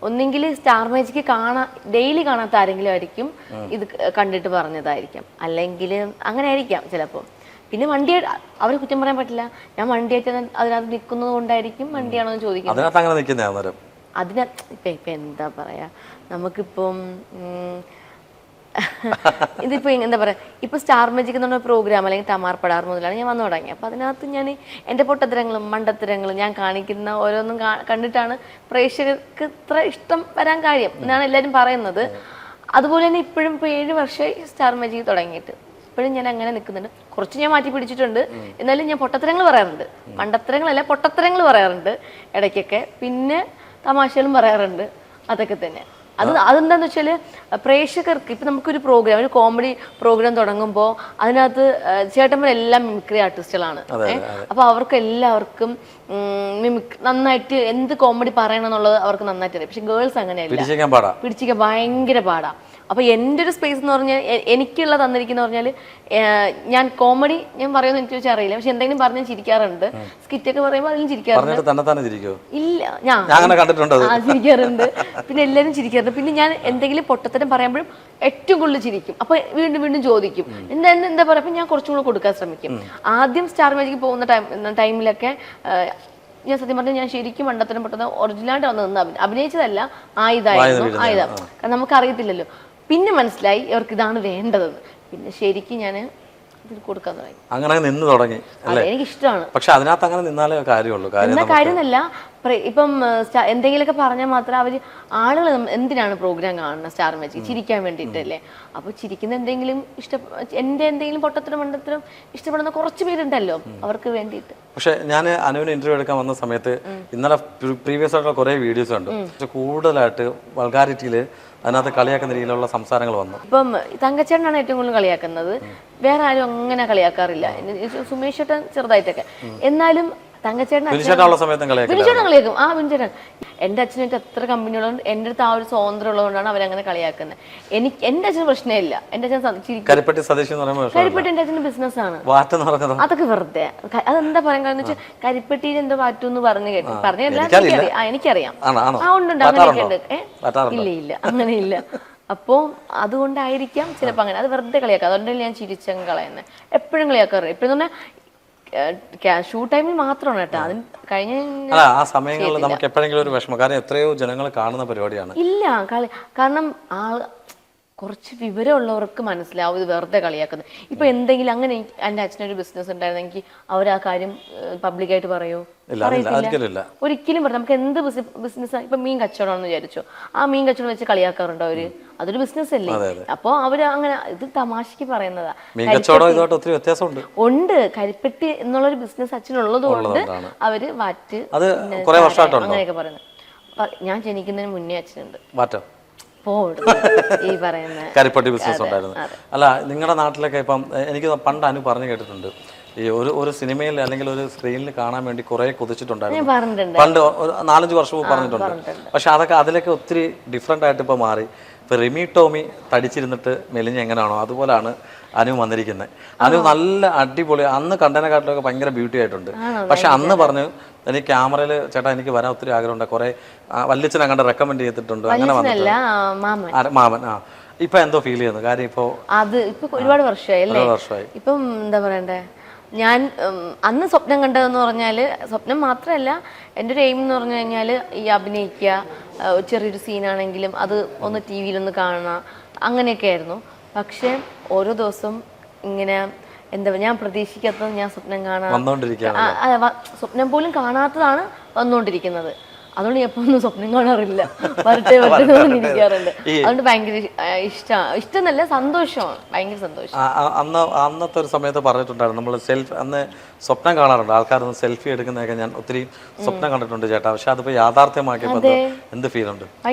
ഒന്നെങ്കിൽ star magic daily കാണാത്ത ആരെങ്കിലും ആയിരിക്കും ഇത് കണ്ടിട്ട് പറഞ്ഞതായിരിക്കും, അല്ലെങ്കിൽ അങ്ങനെ ആയിരിക്കാം ചിലപ്പോൾ. പിന്നെ വണ്ടിയായിട്ട് അവരെ കുറ്റം പറയാൻ പറ്റില്ല. ഞാൻ വണ്ടിയായിട്ട് അതിനകത്ത് നിൽക്കുന്നത് കൊണ്ടായിരിക്കും വണ്ടിയാണോ എന്ന് ചോദിക്കുന്നത്. ഇപ്പൊ എന്താ പറയാ, നമുക്കിപ്പം ഇതിപ്പോ എന്താ പറയാ, ഇപ്പൊ സ്റ്റാർ മാജിക് എന്ന് പറഞ്ഞ പ്രോഗ്രാം അല്ലെങ്കിൽ ടമാർ പടാർ മുതലാണ് ഞാൻ വന്നു തുടങ്ങി. അപ്പൊ അതിനകത്ത് ഞാൻ എൻ്റെ പൊട്ടത്തരങ്ങളും മണ്ടത്തരങ്ങളും ഞാൻ കാണിക്കുന്ന ഓരോന്നും കണ്ടിട്ടാണ് പ്രേക്ഷകർക്ക് ഇത്ര ഇഷ്ടം വരാൻ കാര്യം എന്നാണ് എല്ലാവരും പറയുന്നത്. അതുപോലെ തന്നെ ഇപ്പോഴും ഇപ്പോൾ 7 വർഷമായി സ്റ്റാർ മാജിക് തുടങ്ങിയിട്ട് ഇപ്പോഴും ഞാൻ അങ്ങനെ നിൽക്കുന്നുണ്ട്. കുറച്ച് ഞാൻ മാറ്റി പിടിച്ചിട്ടുണ്ട്, എന്നാലും ഞാൻ പൊട്ടത്തരങ്ങൾ പറയാറുണ്ട്. മണ്ടത്തരങ്ങളല്ല, പൊട്ടത്തരങ്ങൾ പറയാറുണ്ട് ഇടയ്ക്കൊക്കെ. പിന്നെ തമാശകളും പറയാറുണ്ട്. അതൊക്കെ തന്നെ. അതെന്താന്ന് വെച്ചാൽ പ്രേക്ഷകർക്ക് ഇപ്പം നമുക്കൊരു പ്രോഗ്രാം, ഒരു കോമഡി പ്രോഗ്രാം തുടങ്ങുമ്പോൾ അതിനകത്ത് ചേട്ടന്മാരെല്ലാം മിമിക്രി ആർട്ടിസ്റ്റുകളാണ്. അപ്പോൾ അവർക്ക് എല്ലാവർക്കും നന്നായിട്ട് എന്ത് കോമഡി പറയണം എന്നുള്ളത് അവർക്ക് നന്നായിട്ട് അറിയാം. പക്ഷെ ഗേൾസ് അങ്ങനെയല്ല, പിടിച്ചിരിക്കാൻ ഭയങ്കര പാടാ. അപ്പോൾ എൻ്റെ ഒരു സ്പേസ് എന്ന് പറഞ്ഞാൽ എനിക്കുള്ള തന്നിരിക്കുന്ന പറഞ്ഞാൽ ഞാൻ കോമഡി ഞാൻ പറയുമെന്ന് എനിക്ക് ചോദിച്ചാൽ അറിയില്ല, പക്ഷെ എന്തെങ്കിലും പറഞ്ഞ് ചിരിക്കാറുണ്ട്. സ്കിറ്റൊക്കെ പറയുമ്പോൾ അതിലും ചിരിക്കാറുണ്ട്. ഇല്ല, ഞാൻ ചിരിക്കാറുണ്ട്. പിന്നെ എല്ലാവരും ചിരിക്കാറുണ്ട്. പിന്നെ ഞാൻ എന്തെങ്കിലും പൊട്ടത്തരം പറയുമ്പോഴും ഏറ്റവും കൂടുതൽ ചിരിക്കും. അപ്പോൾ വീണ്ടും വീണ്ടും ചോദിക്കും എന്താ പറയുക. അപ്പം ഞാൻ കുറച്ചും കൂടെ കൊടുക്കാൻ ശ്രമിക്കും. ആദ്യം സ്റ്റാർ മാജിക്ക് പോകുന്ന ടൈമിലൊക്കെ ഞാൻ സത്യം പറഞ്ഞാൽ ഞാൻ ശരിക്കും മണ്ടത്തരം പൊട്ടുന്ന ഒറിജിനലായിട്ട് വന്ന് നിന്ന് അഭിനയിച്ചതല്ല, ആയുധം. കാരണം നമുക്കറിയത്തില്ലല്ലോ. പിന്നെ മനസ്സിലായി ഇവർക്ക് ഇതാണ് വേണ്ടതെന്ന്. പിന്നെ ശരിക്കും ഞാൻ കൊടുക്കാൻ തുടങ്ങി. അങ്ങനെ നിന്ന് തുടങ്ങി. എനിക്ക് ഇഷ്ടമാണ്. പക്ഷെ അതിനകത്ത് അങ്ങനെ നിന്നാലേ കാര്യമുള്ളൂ. കാര്യമല്ല, ഇപ്പം എന്തെങ്കിലുമൊക്കെ പറഞ്ഞാൽ മാത്രം അവര് ആളുകൾ എന്തിനാണ് പ്രോഗ്രാം കാണുന്നത്? സ്റ്റാർ മാജിക് ചിരിക്കാൻ വേണ്ടിയിട്ടല്ലേ. അപ്പൊ ചിരിക്കുന്ന എന്തെങ്കിലും എന്റെ എന്തെങ്കിലും പൊട്ടത്തരം മണ്ടത്തരം ഇഷ്ടപ്പെടുന്ന കുറച്ച് പേരുണ്ടല്ലോ, അവർക്ക് വേണ്ടിയിട്ട്. പക്ഷെ ഞാൻ അനുവിന് ഇന്റർവ്യൂ എടുക്കാൻ വന്ന സമയത്ത് ഇന്നലെ പ്രീവിയസ് ആയിട്ടുള്ള കുറെ വീഡിയോസ് ഉണ്ട്. പക്ഷെ കൂടുതലായിട്ട് വൾഗാരിറ്റിയില് അതിനകത്ത് കളിയാക്കുന്ന രീതിയിലുള്ള സംസാരങ്ങൾ വന്നു. ഇപ്പം തങ്കച്ചേട്ടനാണ് ഏറ്റവും കൂടുതൽ കളിയാക്കുന്നത്. വേറെ ആരും അങ്ങനെ കളിയാക്കാറില്ല. സുമേഷ് ചേട്ടൻ ചെറുതായിട്ടൊക്കെ. എന്നാലും തങ്കച്ചേട്ടൻ കളിയാക്കും. ആ വിൻചേട്ടൻ എൻ്റെ അച്ഛനായിട്ട് എത്ര കമ്പനികളുണ്ട്. എൻ്റെ അടുത്ത് ആ ഒരു സ്വാതന്ത്ര്യം ഉള്ളതുകൊണ്ടാണ് അവരങ്ങനെ കളിയാക്കുന്നത്. എൻ്റെ അച്ഛന് പ്രശ്നമില്ല. എൻ്റെ അച്ഛൻ കരിപ്പെട്ടി എൻ്റെ അച്ഛൻ്റെ ബിസിനസ്സാണ്. അതൊക്കെ വെറുതെ. അതെന്താ പറയാൻ കാരണം വെച്ചാൽ കരിപ്പെട്ടിയിൽ എന്തോ മാറ്റൂന്ന് പറഞ്ഞു കേട്ടു. പറഞ്ഞല്ല, എനിക്കറിയാം. ആ ഉണ്ട്, അങ്ങനെയൊക്കെ ഉണ്ട്. ഇല്ല അങ്ങനെയില്ല. അപ്പോൾ അതുകൊണ്ടായിരിക്കാം ചിലപ്പോൾ അങ്ങനെ. അത് വെറുതെ കളിയാക്കാം. അതുകൊണ്ടല്ലേ ഞാൻ ചിരിച്ചങ്ങ് കളയുന്നത്. എപ്പോഴും കളിയാക്കാറ്. എപ്പോഴും തന്നെ ഷൂ ടൈമിൽ മാത്രമാണ് കേട്ടോ. അതിന് കഴിഞ്ഞ ആ സമയങ്ങളിൽ നമുക്ക് എപ്പോഴെങ്കിലും ഒരു വിഷമം, കാരണം എത്രയോ ജനങ്ങൾ കാണുന്ന പരിപാടിയാണ്. ഇല്ല, കാരണം കുറച്ച് വിവരമുള്ളവർക്ക് മനസ്സിലാവും ഇത് വെറുതെ കളിയാക്കുന്നത്. ഇപ്പൊ എന്തെങ്കിലും അങ്ങനെ എൻ്റെ അച്ഛനൊരു ബിസിനസ് ഉണ്ടായിരുന്നെങ്കിൽ അവർ ആ കാര്യം പബ്ലിക്കായിട്ട് പറയോ? ഒരിക്കലും പറയും. നമുക്ക് എന്ത് ബിസിനസ്, ഇപ്പൊ മീൻ കച്ചവടമാണെന്ന് വിചാരിച്ചോ, ആ മീൻ കച്ചവടം വെച്ച് കളിയാക്കാറുണ്ടോ അവര്? അതൊരു ബിസിനസ് അല്ലേ. അപ്പൊ അവര് അങ്ങനെ ഇത് തമാശക്ക് പറയുന്നതാ. ഉണ്ട്, കരിപ്പെട്ടി എന്നുള്ളൊരു ബിസിനസ് അച്ഛനുള്ളത് കൊണ്ട് അവര് വാറ്റ് അങ്ങനെയൊക്കെ പറയുന്നത്. ഞാൻ ജനിക്കുന്നതിന് മുന്നേ അച്ഛനുണ്ട്. കരിപ്പട്ടി ബിസിനസ് ഉണ്ടായിരുന്നു. അല്ല, നിങ്ങളുടെ നാട്ടിലൊക്കെ ഇപ്പം എനിക്ക് പണ്ട് അനു പറഞ്ഞു കേട്ടിട്ടുണ്ട്, ഈ ഒരു സിനിമയിൽ അല്ലെങ്കിൽ ഒരു സ്ക്രീനിൽ കാണാൻ വേണ്ടി കുറെ കൊതിച്ചിട്ടുണ്ടായിരുന്നു. പണ്ട് 4-5 വർഷം മുമ്പ് പറഞ്ഞിട്ടുണ്ട്. പക്ഷെ അതൊക്കെ അതിലൊക്കെ ഒത്തിരി ഡിഫറെന്റ് ആയിട്ട് ഇപ്പൊ മാറി. ഇപ്പൊ റിമി ടോമി തടിച്ചിരുന്നിട്ട് മെലിഞ്ഞ് എങ്ങനെയാണോ അതുപോലാണ് അനു വന്നിരിക്കുന്നത്. അനു നല്ല അടിപൊളി, അന്ന് കണ്ടതിനെക്കാട്ടിലൊക്കെ ഭയങ്കര ബ്യൂട്ടി ആയിട്ടുണ്ട്. പക്ഷെ അന്ന് പറഞ്ഞു എനിക്ക് ക്യാമറയിൽ ചേട്ടാ എനിക്ക് വരാൻ ഒത്തിരി ആഗ്രഹമുണ്ട്, കുറെ വല്യച്ഛനെ കണ്ട് റെക്കമെൻഡ് ചെയ്തിട്ടുണ്ട്, അങ്ങനെ വന്നിട്ടുണ്ട് മാമൻ. ഇപ്പൊ എന്തോ ഫീൽ ചെയ്യുന്നു? കാര്യം ഇപ്പൊ ഒരുപാട് വർഷമായി. ഇപ്പം എന്താ പറയണ്ടേ, ഞാൻ അന്ന് സ്വപ്നം കണ്ടതെന്ന് പറഞ്ഞാൽ, സ്വപ്നം മാത്രമല്ല എൻ്റെ ഒരു എയിം എന്ന് പറഞ്ഞു കഴിഞ്ഞാൽ ഈ അഭിനയിക്കുക, ചെറിയൊരു സീനാണെങ്കിലും അത് ഒന്ന് ടി വിയിലൊന്ന് കാണുക, അങ്ങനെയൊക്കെ ആയിരുന്നു. പക്ഷെ ഓരോ ദിവസം ഇങ്ങനെ എന്താ ഞാൻ പ്രതീക്ഷിക്കാത്തത്, ഞാൻ സ്വപ്നം പോലും കാണാത്തതാണ് വന്നുകൊണ്ടിരിക്കുന്നത്. അതുകൊണ്ട് ഞാൻ ഒന്നും സ്വപ്നം കാണാറില്ല. വരട്ടെ ഇരിക്കാറുണ്ട്. അതുകൊണ്ട് ഭയങ്കര ഇഷ്ടമെന്നല്ല, സന്തോഷമാണ്, ഭയങ്കര സന്തോഷം. അന്നത്തെ ഒരു സമയത്ത് പറഞ്ഞിട്ടുണ്ടായിരുന്നു നമ്മൾ അന്ന് സ്വപ്നം കാണാറുണ്ട്, ആൾക്കാരൊന്ന് സെൽഫി എടുക്കുന്നതൊക്കെ ഞാൻ ഒത്തിരി സ്വപ്നം കണ്ടിട്ടുണ്ട് ചേട്ടാ. പക്ഷെ അതിപ്പോ യാഥാർത്ഥ്യമാക്കിയപ്പോൾ എന്ത് ഫീൽ ഉണ്ട്?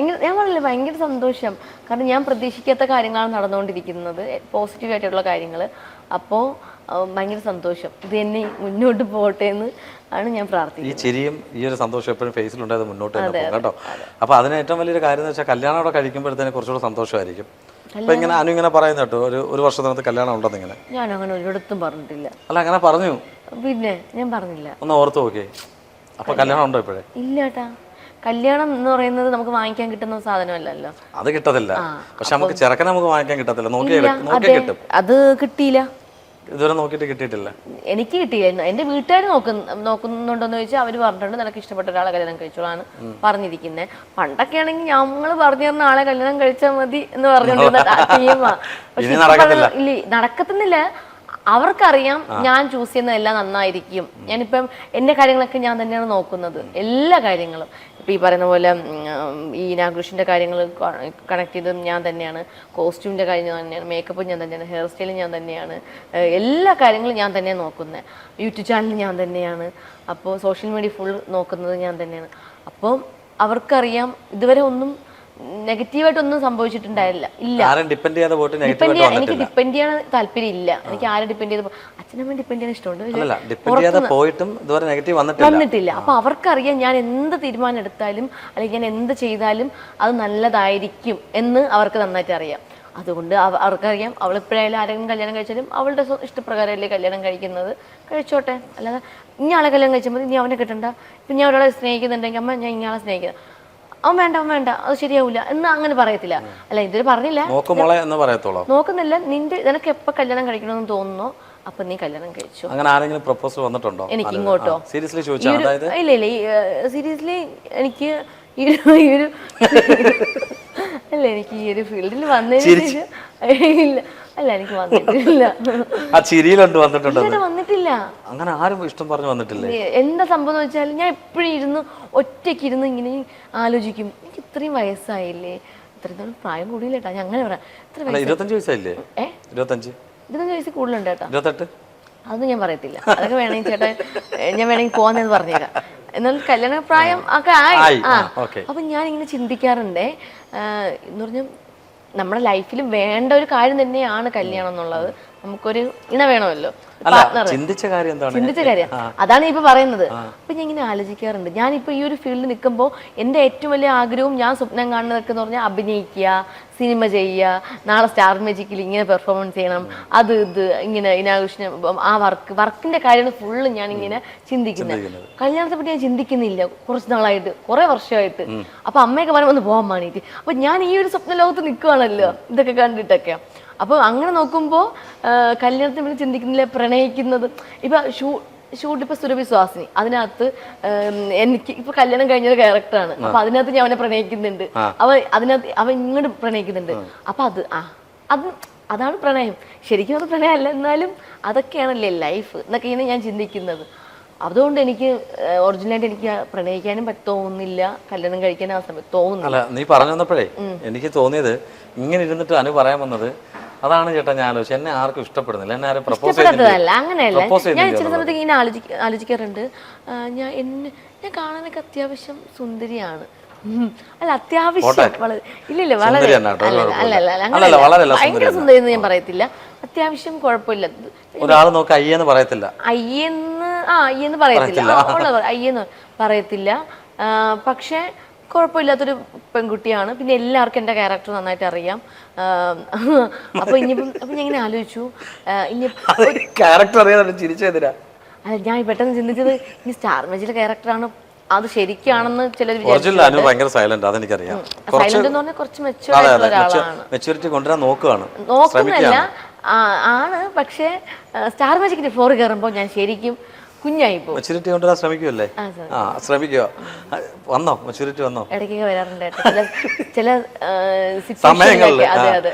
ഞാൻ പറഞ്ഞില്ല, ഭയങ്കര സന്തോഷം. കാരണം ഞാൻ പ്രതീക്ഷിക്കാത്ത കാര്യങ്ങളാണ് നടന്നുകൊണ്ടിരിക്കുന്നത്, പോസിറ്റീവ് ആയിട്ടുള്ള കാര്യങ്ങൾ. അപ്പോൾ ഭയങ്കര സന്തോഷം. ഇത് എന്നെ മുന്നോട്ട് പോകട്ടെ എന്ന് ആണ് ഞാൻ പ്രാർത്ഥിക്കുന്നത്. ഈ ചിരിയും ഈ ഒരു സന്തോഷം എപ്പോഴും ഫേസിലുണ്ടായത് മുന്നോട്ട് തന്നെ പോകും കേട്ടോ. അപ്പൊ അതിന് ഏറ്റവും വലിയൊരു കാര്യം എന്ന് വെച്ചാൽ കല്യാണം അവിടെ കഴിക്കുമ്പോഴത്തേന് കുറച്ചുകൂടെ സന്തോഷമായിരിക്കും. അപ്പൊ ഇങ്ങനെ അനു ഇങ്ങനെ പറയുന്ന കേട്ടോ, ഒരു വർഷത്തിനകത്ത് കല്യാണം ഉണ്ടെന്ന്. ഇങ്ങനെ ഞാൻ അങ്ങനെ ഒരിടത്തും പറഞ്ഞിട്ടില്ല. അല്ല, അങ്ങനെ പറഞ്ഞു. പിന്നെ ഞാൻ പറഞ്ഞില്ല. ഒന്ന് ഓർത്ത് നോക്കിയേ. അപ്പൊ കല്യാണം ഉണ്ടോ ഇപ്പോഴേ? ഇല്ല ഏട്ടാ. കല്യാണം എന്ന് പറയുന്നത് നമുക്ക് വാങ്ങിക്കാൻ കിട്ടുന്ന സാധനമല്ലല്ലോ. അത് കിട്ടത്തില്ല. പക്ഷെ നമുക്ക് ചെറുക്കനെ നമുക്ക് വാങ്ങിക്കാൻ കിട്ടത്തില്ല. നോക്കി കിട്ടും. അത് കിട്ടിയില്ല, ഇതുവരെ നോക്കിയിട്ട് കിട്ടിയിട്ടില്ല. എനിക്ക് കിട്ടിയില്ല. എന്റെ വീട്ടുകാർ നോക്കുന്നുണ്ടോന്ന് ചോദിച്ചാൽ അവര് പറഞ്ഞിട്ടുണ്ട് നിനക്ക് ഇഷ്ടപ്പെട്ട ഒരാളെ കല്യാണം കഴിച്ചോളാണ് പറഞ്ഞിരിക്കുന്നത്. പണ്ടൊക്കെ ആണെങ്കിൽ ഞങ്ങള് പറഞ്ഞു തരുന്ന ആളെ കല്യാണം കഴിച്ചാൽ മതി എന്ന് പറഞ്ഞിരുന്ന ടീമാ. പക്ഷെ ഇല്ല, നടക്കത്തുന്നില്ല. അവർക്കറിയാം ഞാൻ ചൂസ് ചെയ്യുന്നതെല്ലാം നന്നായിരിക്കും. ഞാനിപ്പം എൻ്റെ കാര്യങ്ങളൊക്കെ ഞാൻ തന്നെയാണ് നോക്കുന്നത്, എല്ലാ കാര്യങ്ങളും. ഇപ്പം ഈ പറയുന്ന പോലെ ഈ ഇനാഗുറേഷൻ്റെ കാര്യങ്ങൾ കണക്ട് ചെയ്തതും ഞാൻ തന്നെയാണ്, കോസ്റ്റ്യൂമിൻ്റെ കാര്യം ഞാൻ തന്നെയാണ്, മേക്കപ്പും ഞാൻ തന്നെയാണ്, ഹെയർ സ്റ്റൈലും ഞാൻ തന്നെയാണ്, എല്ലാ കാര്യങ്ങളും ഞാൻ തന്നെയാണ് നോക്കുന്നത്. യൂട്യൂബ് ചാനൽ ഞാൻ തന്നെയാണ്, അപ്പോൾ സോഷ്യൽ മീഡിയ ഫുൾ നോക്കുന്നത് ഞാൻ തന്നെയാണ്. അപ്പം അവർക്കറിയാം ഇതുവരെ ഒന്നും നെഗറ്റീവായിട്ടൊന്നും സംഭവിച്ചിട്ടുണ്ടായില്ല. ഇല്ല, എനിക്ക് ഡിപ്പെൻഡ് ചെയ്യാൻ താല്പര്യം ഇല്ല. എനിക്ക് ആരെ ഡിപ്പെൻഡ് ചെയ്ത് അച്ഛനമ്മ ഡിപ്പെൻഡ് ചെയ്യാൻ ഇഷ്ടമുണ്ട്, വന്നിട്ടില്ല. അപ്പൊ അവർക്കറിയാം ഞാൻ എന്ത് തീരുമാനം എടുത്താലും അല്ലെങ്കിൽ ഞാൻ എന്ത് ചെയ്താലും അത് നല്ലതായിരിക്കും എന്ന് അവർക്ക് നന്നായിട്ട് അറിയാം. അതുകൊണ്ട് അവർക്കറിയാം അവൾ എപ്പോഴായാലും ആരെങ്കിലും കല്യാണം കഴിച്ചാലും അവളുടെ ഇഷ്ടപ്രകാരമല്ലേ കല്യാണം കഴിക്കുന്നത്, കഴിച്ചോട്ടെ. അല്ലാതെ ഇനി ആളെ കല്യാണം കഴിച്ചാൽ മതി, ഇനി അവനെ കിട്ടണ്ട. ഇപ്പം ഞാൻ ഒരാളെ സ്നേഹിക്കുന്നുണ്ടെങ്കിൽ അമ്മ ഞാൻ ഇയാളെ സ്നേഹിക്കുന്നത്, അവൻ വേണ്ട അത് ശരിയാവില്ല എന്ന് അങ്ങനെ പറയത്തില്ല. അല്ല, ഇതൊരു പറഞ്ഞില്ല, നോക്കുന്നില്ല. നിനക്ക് എപ്പോ കല്യാണം കഴിക്കണമെന്ന് തോന്നുന്നോ അപ്പൊ നീ കല്യാണം കഴിച്ചു. അങ്ങനെ ആരെങ്കിലും പ്രപ്പോസൽ വന്നിട്ടുണ്ടോ എനിക്ക് ഇങ്ങോട്ടോ? സീരിയസ്ലി ഇല്ല, സീരിയസ്ലി എനിക്ക് എനിക്ക് ഈ ഒരു ഫീൽഡിൽ വന്നതിന് ഇല്ല, അല്ല എനിക്ക് വന്നിട്ടില്ല. വന്നിട്ടില്ല. അങ്ങനെ ആരും ഇഷ്ടം പറഞ്ഞു വന്നിട്ടില്ല. എന്താ സംഭവം എന്ന് വെച്ചാൽ ഞാൻ എപ്പോഴും ഒറ്റയ്ക്ക് ഇരുന്ന് ഇങ്ങനെ ആലോചിക്കും, എനിക്ക് ഇത്രയും വയസ്സായില്ലേ, ഇത്രയും പ്രായം കൂടിയില്ല കേട്ടാ. ഞാൻ അങ്ങനെ പറയാം, 25 വയസ്സായില്ലേ? 25 വയസ്സ് കൂടുതലുണ്ട് കേട്ടോ. 28? അതൊന്നും ഞാൻ പറയത്തില്ല. അതൊക്കെ വേണമെങ്കിൽ ചേട്ടാ ഞാൻ വേണമെങ്കിൽ പോകാന്നെന്ന് പറഞ്ഞേക്കാം. എന്നാൽ കല്യാണ പ്രായം ഒക്കെ ആയി. അപ്പൊ ഞാൻ ഇങ്ങനെ ചിന്തിക്കാറുണ്ടേ, എന്ന് പറഞ്ഞാൽ നമ്മുടെ ലൈഫിൽ വേണ്ട ഒരു കാര്യം തന്നെയാണ് കല്യാണം എന്നുള്ളത്. നമുക്കൊരു ഇണ വേണമല്ലോ, ചിന്തിച്ച കാര്യം അതാണ് ഇപ്പൊ പറയുന്നത്. അപ്പൊ ഞാൻ ഇങ്ങനെ ആലോചിക്കാറുണ്ട്, ഞാനിപ്പോ ഈ ഒരു ഫീൽഡിൽ നിൽക്കുമ്പോൾ എൻ്റെ ഏറ്റവും വലിയ ആഗ്രഹവും ഞാൻ സ്വപ്നം കാണുന്നതൊക്കെ എന്ന് പറഞ്ഞാൽ അഭിനയിക്കുക, സിനിമ ചെയ്യുക, നാളെ സ്റ്റാർ മാജിക്കിൽ ഇങ്ങനെ പെർഫോമൻസ് ചെയ്യണം, അത് ഇങ്ങനെ ഇനാഘോഷന് ആ വർക്കിന്റെ കാര്യങ്ങൾ ഫുള്ള് ഞാൻ ഇങ്ങനെ ചിന്തിക്കുന്നത്. കല്യാണത്തെ പറ്റി ഞാൻ ചിന്തിക്കുന്നില്ല കുറച്ച് നാളായിട്ട്, കുറെ വർഷമായിട്ട്. അപ്പൊ അമ്മയൊക്കെ പറയുമ്പോൾ ഒന്ന് പോകാൻ വേണ്ടിയിട്ട്. അപ്പൊ ഞാൻ ഈ ഒരു സ്വപ്ന ലോകത്ത് നിൽക്കുവാണല്ലോ ഇതൊക്കെ കണ്ടിട്ടൊക്കെ. അപ്പോൾ അങ്ങനെ നോക്കുമ്പോൾ കല്യാണത്തെ പറ്റി ചിന്തിക്കുന്നില്ല, പ്രണയിക്കുന്നത്. ഇപ്പൊ ഷൂട്ട് ഇപ്പൊ സുരഭി സ്വാസിനി, അതിനകത്ത് എനിക്ക് ഇപ്പൊ കല്യാണം കഴിഞ്ഞൊരു ക്യാരക്ടറാണ്. അപ്പൊ അതിനകത്ത് ഞാൻ അവനെ പ്രണയിക്കുന്നുണ്ട്, അവൻ ഇങ്ങോട്ട് പ്രണയിക്കുന്നുണ്ട്. അപ്പൊ അതാണ് പ്രണയം. ശരിക്കും അത് പ്രണയമല്ല, എന്നാലും അതൊക്കെയാണല്ലേ ലൈഫ് എന്നൊക്കെയാണ് ഞാൻ ചിന്തിക്കുന്നത്. അതുകൊണ്ട് എനിക്ക് ഒറിജിനലായിട്ട് എനിക്ക് പ്രണയിക്കാനും തോന്നുന്നില്ല, കല്യാണം കഴിക്കാനും ആ സമയത്ത് തോന്നുന്നില്ല. അല്ല, നീ പറഞ്ഞു വന്നപ്പോഴേ എനിക്ക് തോന്നിയത് ഇങ്ങനെ ഇരുന്നിട്ട് അനു പറയാൻ വന്നത് അതാണ് ചേട്ടാ. ഞാൻ ആലോചിച്ചു, എന്നെ ആർക്കും ഇഷ്ടപ്പെടുന്നില്ല, എന്നെ ആരും പ്രപ്പോസ് ചെയ്തിട്ടില്ല. അങ്ങനെയല്ല, ഞാൻ ചില സമയത്ത് ഇങ്ങനെ ആലോചിക്കാറുണ്ട്, ഞാൻ കാണാനൊക്കെ അത്യാവശ്യം സുന്ദരിയാണ്. അല്ല, അത്യാവശ്യം ഇല്ലില്ല, വളരെ ഭയങ്കര സുന്ദരി എന്ന് ഞാൻ പറയത്തില്ല, അത്യാവശ്യം കുഴപ്പമില്ല. ഒരാൾ നോക്കി അയ്യെന്ന് പറയത്തില്ല, അയ്യെന്ന് പറയത്തില്ല, അയ്യെന്ന് പറയത്തില്ല. പക്ഷെ കുഴപ്പമില്ലാത്തൊരു പെൺകുട്ടിയാണ്. പിന്നെ എല്ലാവർക്കും എൻ്റെ ക്യാരക്ടർ നന്നായിട്ട് അറിയാം. അപ്പൊ ഞാൻ ഇങ്ങനെ ആലോചിച്ചു, അല്ല ഞാൻ പെട്ടെന്ന് ചിന്തിച്ചത് ഇനി സ്റ്റാർ മാജിക്കിലെ ക്യാരക്ടറാണ് അത് ശരിക്കാണെന്ന് ചിലർ നോക്കുന്നില്ല ആണ്. പക്ഷെ സ്റ്റാർ മാജിക്കിന്റെ ഫ്ലോർ കയറുമ്പോൾ ഞാൻ ശരിക്കും കുഞ്ഞായിപ്പോ. മെച്ചൂരിറ്റി കൊണ്ടുവരാൻ ശ്രമിക്കുമല്ലേ? ശ്രമിക്കുക. വന്നോ മെച്ചൂരിറ്റി? വന്നോ? ഇടയ്ക്കൊക്കെ വരാറുണ്ട് ചില സമയങ്ങളിൽ. അതെ.